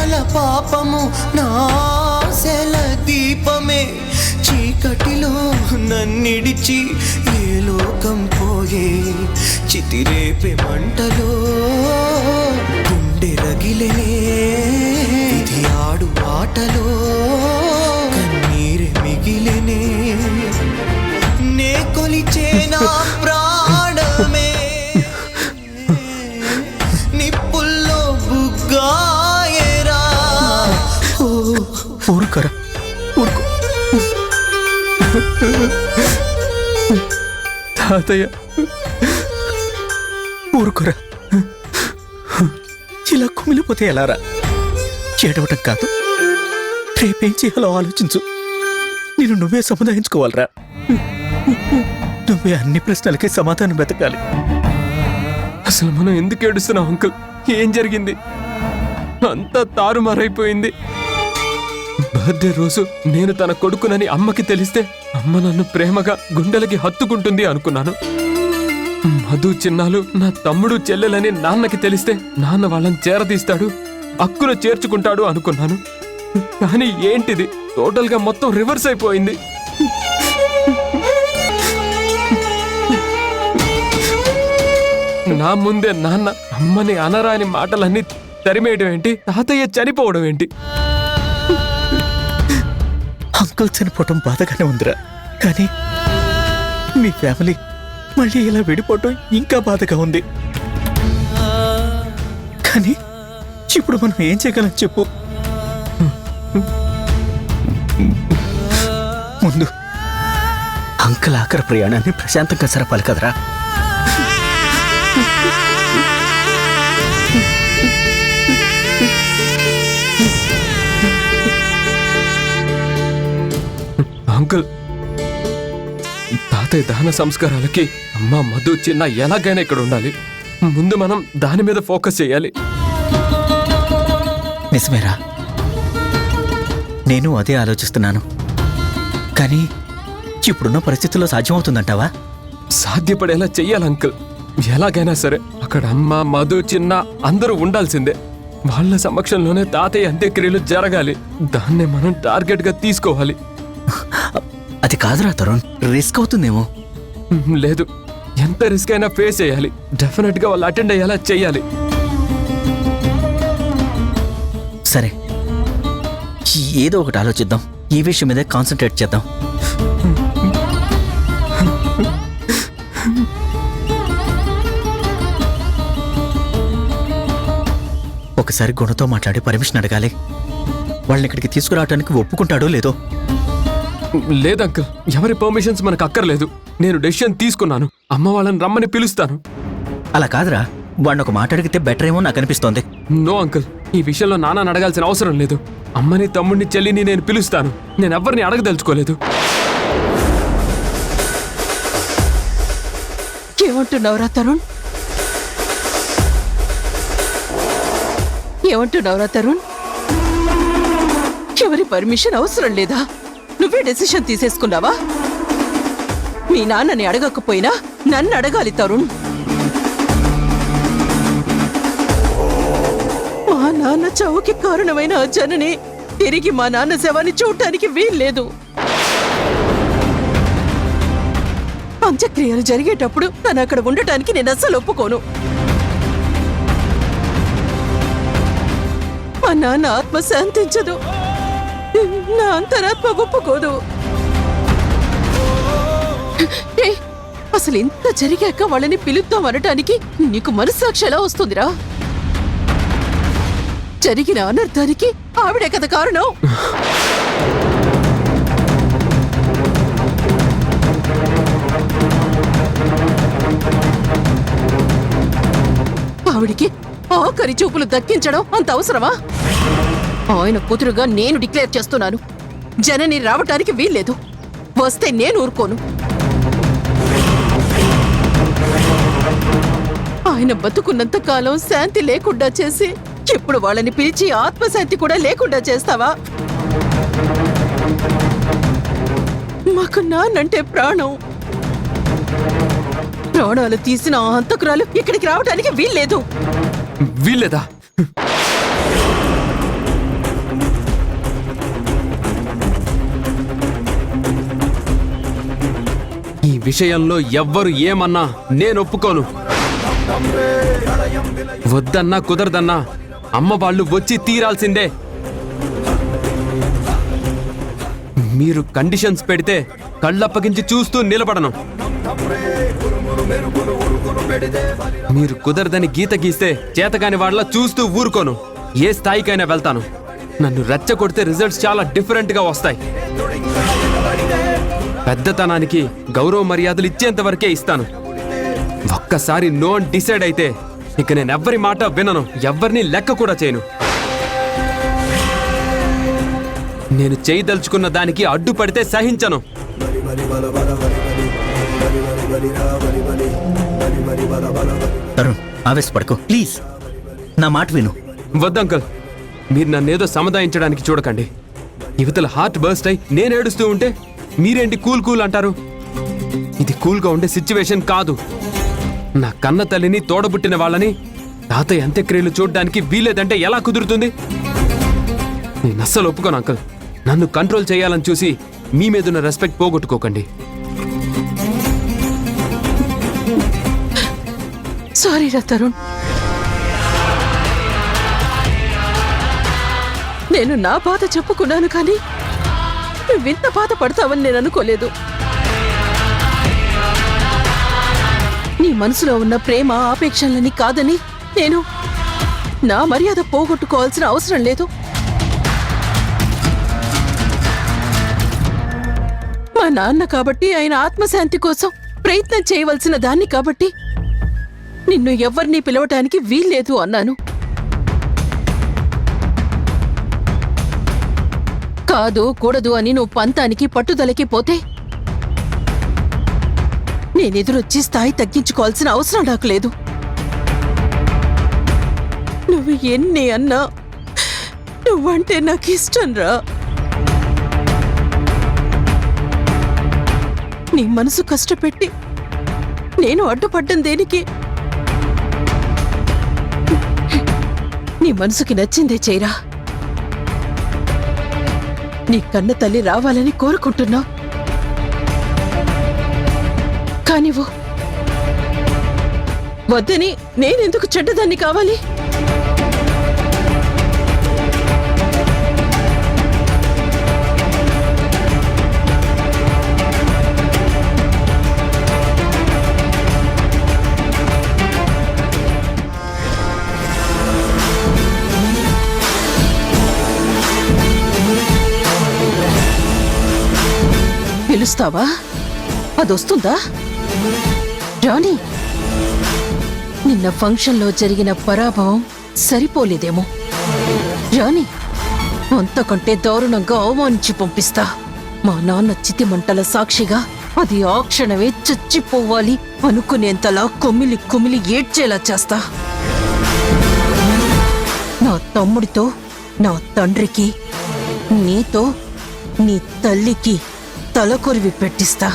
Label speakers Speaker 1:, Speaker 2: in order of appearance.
Speaker 1: జన్మల పాపము నాశల దీపమే చీకటిలో నన్నిడిచి ఏ లోకం పోయే చితిరేపే మంటలో గుండె రగిలనే విధి ఆడు ఆటలో కన్నీరె మిగిలనే నే కొలిచే నా ప్రాణమే నిప్పుల్లో బుగ్గాయేరా.
Speaker 2: ఊరుకోరా, ఊరుకో. తాతయ్య ఊరుకోరా, ఇలా కుమిలిపోతే ఎలారా? ఏడవటం కాదు, రేపేం చేయాలో ఆలోచించు. నేను నువ్వే సముదాయించుకోవాలరా. నువ్వే అన్ని ప్రశ్నలకి సమాధానం వెతకాలి.
Speaker 3: అసలు మనం ఎందుకు ఏడుస్తున్నాం అంకుల్? ఏం జరిగింది? అంతా తారుమారైపోయింది. బర్త్డే రోజు నేను తన కొడుకునని అమ్మకి తెలిస్తే అమ్మ నన్ను ప్రేమగా గుండెలకి హత్తుకుంటుంది అనుకున్నాను. మధు చిన్నాలు నా తమ్ముడు చెల్లెలని నాన్నకి తెలిస్తే నాన్న వాళ్ళని చేరదీస్తాడు, అక్కున చేర్చుకుంటాడు అనుకున్నాను. కానీ ఏంటిది, టోటల్ గా మొత్తం రివర్స్ అయిపోయింది. నా ముందే నాన్న అమ్మని అనరాని మాటలన్నీ తరిమేయడం ఏంటి, తాతయ్య చనిపోవడం ఏంటి?
Speaker 2: అంకుల్ చనిపోవటం బాధగానే ఉందిరా, కానీ మీ ఫ్యామిలీ మళ్ళీ ఇలా విడిపోవటం ఇంకా బాధగా ఉంది. కానీ ఇప్పుడు మనం ఏం చేయగలం చెప్పు? ముందు అంకుల్ ఆఖరి ప్రయాణాన్ని ప్రశాంతంగా సరపాలి కదరా.
Speaker 3: అంకుల్, తాతయ్య దహన సంస్కారాలకి అమ్మ మధు చిన్న ఎలాగైనా ఇక్కడ ఉండాలి. ముందు మనం దాని మీద ఫోకస్ చేయాలి.
Speaker 2: నిజమేరా, నేను అదే ఆలోచిస్తున్నాను. కానీ ఇప్పుడున్న పరిస్థితుల్లో సాధ్యమవుతుందంటావా?
Speaker 3: సాధ్యపడేలా చెయ్యాలి అంకుల్. ఎలాగైనా సరే అక్కడ అమ్మ మధు చిన్న అందరూ ఉండాల్సిందే. వాళ్ళ సమక్షంలోనే తాతయ్య అంత్యక్రియలు జరగాలి. దాన్నే మనం టార్గెట్ గా తీసుకోవాలి.
Speaker 2: అది కాదురా తరుణ్, రిస్క్ అవుతుందేమో.
Speaker 3: లేదు, ఎంత రిస్క్ అయినా ఫేస్ చేయాలి. డెఫినెట్ గా వాళ్ళు అటెండ్ అయ్యేలా చెయ్యాలి.
Speaker 2: సరే, ఏదో ఒకటి ఆలోచిద్దాం. ఈ విషయం మీదే కాన్సన్ట్రేట్ చేద్దాం. ఒకసారి గుణతో మాట్లాడి పర్మిషన్ అడగాలి. వాళ్ళని ఇక్కడికి తీసుకురావడానికి ఒప్పుకుంటాడో లేదో.
Speaker 3: లేదు అంకుల్, ఎవరి పర్మిషన్స్ మనకు అక్కర్లేదు. నేను డెసిషన్ తీసుకున్నాను. అమ్మ వాళ్ళని రమ్మని పిలుస్తాను.
Speaker 2: అలా కాదురా, వాడిని ఒక మాట అడిగితే బెటర్ ఏమో నాకు అనిపిస్తోంది.
Speaker 3: నో అంకుల్, ఈ విషయంలో నాన్న అడగాల్సిన అవసరం లేదు. అమ్మని తమ్ముడిని చెల్లిని నేను పిలుస్తాను. నేను ఎవరిని అడగదలుచుకోలేదు.
Speaker 4: ఏమంటున్నావురా తరుణ్? ఏమంటున్నావురా తరుణ్? ఎవరి పర్మిషన్ అవసరం లేదా? నువ్వే డెసిషన్ తీసేసుకున్నావా? మీ నాన్నని అడగకపోయినా నన్ను అడగాలి తరుణ్. మా నాన్న చావుకి కారణమైన ఆ జనని తిరిగి మా నాన్న శవాన్ని చూడటానికి వీల్లేదు. అంత్యక్రియలు జరిగేటప్పుడు తను అక్కడ ఉండటానికి నేను అస్సలు ఒప్పుకోను. మా నాన్న ఆత్మ శాంతించదు, నా అంతరాత్మ ఒప్పుకోదు. అసలు ఇంత జరిగాక వాళ్ళని పిలుద్దాం అనటానికి నీకు మనస్సాక్షి ఎలా వస్తుందిరా? జరిగిన అనర్థానికి ఆవిడే కదా కారణం. ఆవిడికి ఆఖరి చూపులు దక్కించడం అంత అవసరమా? ఆయన కూతురుగా నేను డిక్లేర్ చేస్తున్నాను, జనని రావటానికి వీల్లేదు. వస్తే నేను ఊరుకోను. ఆయన బతుకున్నంత కాలం శాంతి లేకుండా చేసి ఇప్పుడు వాళ్ళని పిలిచి ఆత్మశాంతి కూడా లేకుండా చేస్తావా? మాకు నాన్నంటే ప్రాణం. ప్రాణాలు తీసిన ఆ హంతకురాలు ఇక్కడికి రావడానికి వీల్లేదు.
Speaker 3: వీల్లేదా? విషయంలో ఎవ్వరు ఏమన్నా నేను ఒప్పుకోను. వద్దన్నా కుదరదన్నా అమ్మ వాళ్ళు వచ్చి తీరాల్సిందే. మీరు కండిషన్స్ పెడితే కళ్ళప్పగించి చూస్తూ నిలబడను. మీరు కుదరదని గీత గీస్తే చేతగాని వాళ్ళ చూస్తూ ఊరుకోను. ఏ స్థాయికైనా వెళ్తాను. నన్ను రెచ్చగొడితే రిజల్ట్స్ చాలా డిఫరెంట్ గా వస్తాయి. పెద్దతనానికి గౌరవ మర్యాదలు ఇచ్చేంత వరకే ఇస్తాను. ఒక్కసారి నో అని డిసైడ్ అయితే ఇక నేను ఎవ్వరి మాట వినను, ఎవ్వరిని లెక్క కూడా చేయను. నేను చేయదలుచుకున్న దానికి అడ్డుపడితే సహించను.
Speaker 2: తరుణ్, ఆవేశపడకు ప్లీజ్, నా మాట విను.
Speaker 3: వద్దంకల్, మీరు నన్నేదో సముదాయించడానికి చూడకండి. యువతల హార్ట్ బర్స్ట్ అయి నేను ఏడుస్తూ ఉంటే మీరేంటి కూల్ కూల్ అంటారు? ఇది కూల్గా ఉండే సిచ్యువేషన్ కాదు. నా కన్న తల్లిని తోడబుట్టిన వాళ్ళని తాతయ్య అంత్యక్రియలు చూడడానికి వీలేదంటే ఎలా కుదురుతుంది? నేను అస్సలు ఒప్పుకోను అంకల్. నన్ను కంట్రోల్ చేయాలని చూసి మీ మీదున్న రెస్పెక్ట్ పోగొట్టుకోకండి.
Speaker 4: సారీ రా తరుణ్. నేను నా బాధ చెప్పుకున్నాను కానీ నువ్వింత బాధపడతావని నేను అనుకోలేదు. నీ మనసులో ఉన్న ప్రేమ ఆపేక్షలని కాదని నేను నా మర్యాద పోగొట్టుకోవాల్సిన అవసరం లేదు. మా నాన్న కాబట్టి, ఆయన ఆత్మశాంతి కోసం ప్రయత్నం చేయవలసిన దాన్ని కాబట్టి నిన్ను ఎవ్వరినీ పిలవటానికి వీల్లేదు అన్నాను. కాదు కూడదు అని నువ్వు పంతానికి పట్టుదలకి పోతే నేనెదురొచ్చి స్థాయి తగ్గించుకోవాల్సిన అవసరం నాకు లేదు. నువ్వు ఎన్ని అన్నా నువ్వంటే నాకు ఇష్టం రా. నీ మనసు కష్టపెట్టి నేను అడ్డుపడ్డం దేనికి? నీ మనసుకి నచ్చిందే చేయరా. నీ కన్న తల్లి రావాలని కోరుకుంటున్నా. కానివ్వు. వద్దని నేనెందుకు చెడ్డదాన్ని కావాలి? పిలుస్తావా? అదొస్తుందా? రాణి, నిన్న ఫంక్షన్లో జరిగిన పరాభవం సరిపోలేదేమో. రాణి, అంతకంటే దారుణంగా అవమానించి పంపిస్తా. మా నాన్న చితిమంటల సాక్షిగా అది ఆ క్షణమే చచ్చిపోవాలి అనుకునేంతలా కుమిలి కుమిలి ఏడ్చేలా చేస్తా. నా తమ్ముడితో, నా తండ్రికి, నీతో, నీ తల్లికి తలకొరివి పెట్టిస్తా.